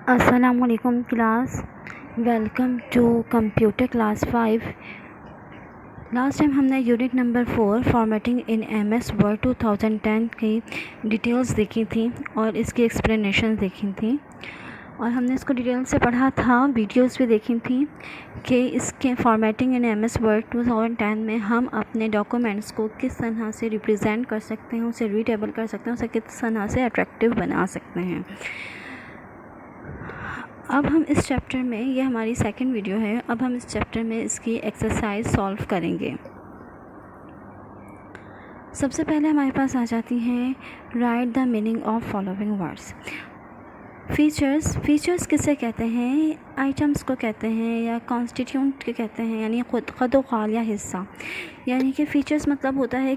Assalamualaikum class, welcome to computer class 5। Last time हमने unit number 4 formatting in MS Word 2010 की details देखी थी और इसकी एक्सप्लेनेशन देखी थी और हमने इसको डिटेल से पढ़ा था, वीडियोस भी देखी थी कि इसके फॉर्मेटिंग इन MS वर्ड 2010 में हम अपने डॉक्यूमेंट्स को किस तरह से रिप्रेजेंट कर सकते हैं, उसे रीडेबल कर सकते हैं, उसे किस तरह से अट्रैक्टिव बना सकते हैं। अब हम इस चैप्टर में, ये हमारी सेकंड वीडियो है, अब हम इस चैप्टर में इसकी एक्सरसाइज सॉल्व करेंगे। सबसे पहले हमारे पास आ जाती हैं right the meaning of following words. Features किसे कहते हैं? आइटम्स को कहते हैं या कॉन्स्टिट्यूंट के कहते हैं, यानी खुद ख़ाल या हिस्सा। यानी कि फ़ीचर्स मतलब होता है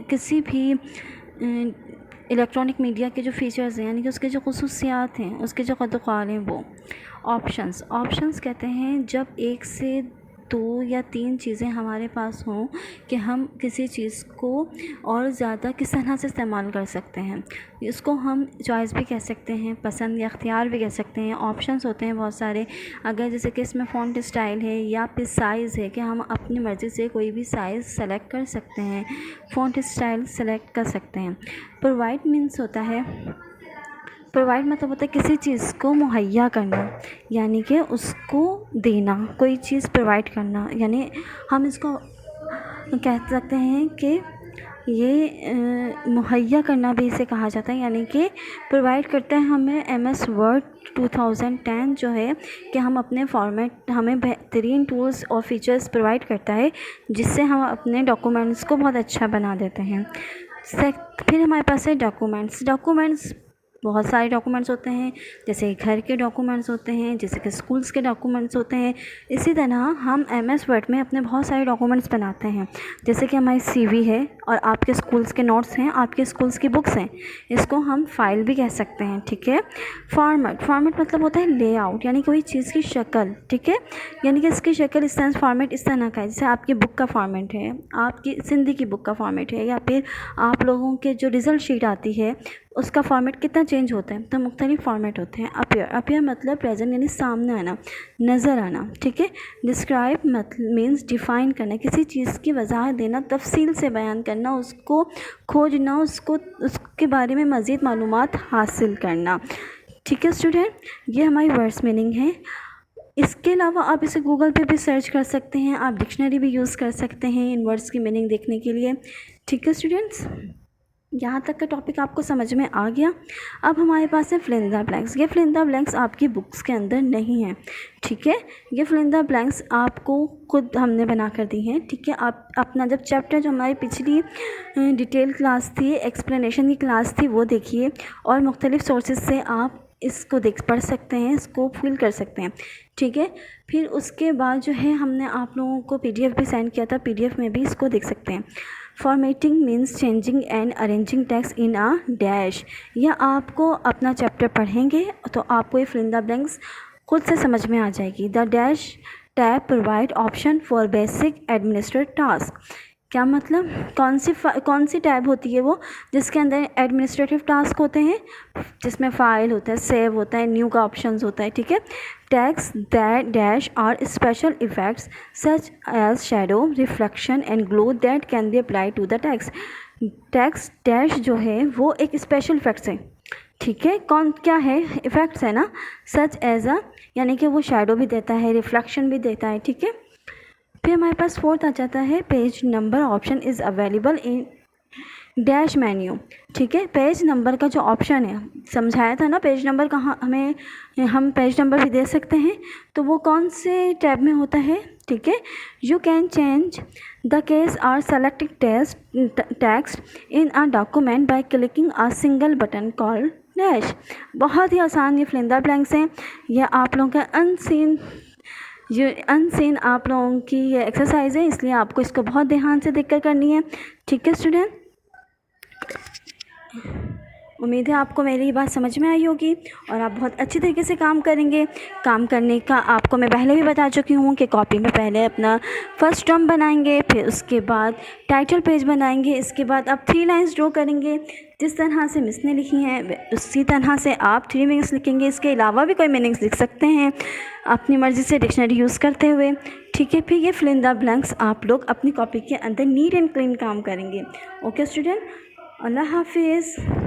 किसी भी इलेक्ट्रॉनिक मीडिया के जो फ़ीचर्स हैं, यानी कि उसके जो ख़ुसूसियात हैं, उसके जो ख़ाल हैं वो। ऑप्शंस कहते हैं जब एक से 2 या 3 चीज़ें हमारे पास हों कि हम किसी चीज़ को और ज़्यादा किस तरह से इस्तेमाल कर सकते हैं। इसको हम चॉइस भी कह सकते हैं, पसंद या इख्तियार भी कह सकते हैं। ऑप्शंस होते हैं बहुत सारे, अगर जैसे कि इसमें फ़ॉन्ट स्टाइल है या फिर साइज़ है कि हम अपनी मर्ज़ी से कोई भी साइज़ सेलेक्ट कर सकते हैं, फ़ॉन्ट स्टाइल सेलेक्ट कर सकते हैं। प्रोवाइड मीन्स होता है, प्रोवाइड मतलब होता है किसी चीज़ को मुहैया करना, यानी कि उसको देना, कोई चीज़ प्रोवाइड करना। यानी हम इसको कह सकते हैं कि ये मुहैया करना भी इसे कहा जाता है, यानी कि प्रोवाइड करता है हमें MS वर्ड 2010 जो है कि हम अपने फॉर्मेट, हमें बेहतरीन टूल्स और फीचर्स प्रोवाइड करता है जिससे हम अपने डॉक्यूमेंट्स को बहुत अच्छा बना देते हैं। फिर हमारे पास है डॉक्यूमेंट्स बहुत सारे डॉक्यूमेंट्स होते हैं, जैसे घर के डॉक्यूमेंट्स होते हैं, जैसे कि स्कूल्स के डॉक्यूमेंट्स होते हैं। इसी तरह हम MS वर्ड में अपने बहुत सारे डॉक्यूमेंट्स बनाते हैं, जैसे कि हमारी CV है और आपके स्कूल्स के नोट्स हैं, आपके स्कूल्स की बुक्स हैं, इसको हम फाइल भी कह सकते हैं। ठीक है। फॉर्मेट मतलब होता है लेआउट, यानी कोई चीज़ की शक्ल। ठीक है, यानी कि इसकी शक्ल इस तरह, फॉर्मेट इस तरह का है, जैसे आपकी बुक का फॉर्मेट है, आपकी सिंधी की बुक का फॉर्मेट है, या फिर आप लोगों के जो रिज़ल्ट शीट आती है उसका फॉर्मेट कितना चेंज होता है, तो मुख्तलिफ फॉर्मेट होते हैं। अपीयर मतलब प्रेजेंट, यानी सामने आना, नज़र आना। ठीक है। डिस्क्राइब मीन्स डिफ़ाइन करना, किसी चीज़ की वजाहत देना, तफसील से बयान करना, उसको खोजना, उसके बारे में मज़ीद मालूमात हासिल करना। ठीक है स्टूडेंट, ये हमारी वर्ड्स मीनिंग है। इसके अलावा आप इसे गूगल पे भी सर्च कर सकते हैं, आप डिक्शनरी भी यूज़ कर सकते हैं इन वर्ड्स की मीनिंग देखने के लिए। ठीक है स्टूडेंट्स, यहाँ तक का टॉपिक आपको समझ में आ गया। अब हमारे पास है फिल इन द ब्लैंक्स। ये फिल इन द ब्लैंक्स आपकी बुक्स के अंदर नहीं है। ठीक है, ये फिल इन द ब्लैंक्स आपको खुद हमने बना कर दी हैं। ठीक है, आप अपना जब चैप्टर, जो हमारी पिछली डिटेल क्लास थी, एक्सप्लेनेशन की क्लास थी, वो देखिए और मुख्तलिफ़ सोर्सेज से आप इसको पढ़ सकते हैं, इसको फिल कर सकते हैं। ठीक है, फिर उसके बाद जो है हमने आप लोगों को PDF भी सेंड किया था, PDF में भी इसको देख सकते हैं। Formatting means changing and arranging text in a dash. यह आपको अपना चैप्टर पढ़ेंगे तो आपको ये फिल इन द ब्लैंक्स खुद से समझ में आ जाएगी। The dash tab provide option for basic administrative task. क्या मतलब, कौन सी टैब होती है वो जिसके अंदर एडमिनिस्ट्रेटिव टास्क होते हैं, जिसमें फ़ाइल होता है, सेव होता है, न्यू का ऑप्शंस होता है। ठीक है। Text that dash are special effects such as shadow, reflection and glow that can be apply to the text dash जो है वो एक स्पेशल इफ़ेक्ट्स है। ठीक है, क्या है, इफ़ेक्ट्स है ना, सच एज यानी कि वो शेडो भी देता है, रिफ्लेक्शन भी देता है। ठीक है। फिर हमारे पास फोर्थ आ जाता है page number option is available in dash menu. ठीक है, पेज नंबर का जो ऑप्शन है, समझाया था ना पेज नंबर कहाँ, हम पेज नंबर भी दे सकते हैं, तो वो कौन से टैब में होता है। ठीक है, you can change the case or selected text in a document by clicking a single button called dash. बहुत ही आसान ये फिल इन द ब्लैंक्स हैं, यह आप लोगों का अनसीन आप लोगों की ये एक्सरसाइज है, इसलिए आपको इसको बहुत ध्यान से देखकर करनी है। ठीक है स्टूडेंट, उम्मीद है आपको मेरी ये बात समझ में आई होगी और आप बहुत अच्छी तरीके से काम करेंगे। काम करने का आपको मैं पहले भी बता चुकी हूँ कि कॉपी में पहले अपना फर्स्ट टर्म बनाएंगे, फिर उसके बाद टाइटल पेज बनाएंगे, इसके बाद आप 3 लाइन्स ड्रॉ करेंगे। जिस तरह से मिस ने लिखी हैं उसी तरह से आप 3 मीनिंग्स लिखेंगे। इसके अलावा भी कोई मीनिंग्स लिख सकते हैं अपनी मर्ज़ी से डिक्शनरी यूज़ करते हुए। ठीक है, फिर ये फिल इन द ब्लैंक्स आप लोग अपनी कॉपी के अंदर नीट एंड क्लीन काम करेंगे। ओके स्टूडेंट, अल्लाह हाफिज़।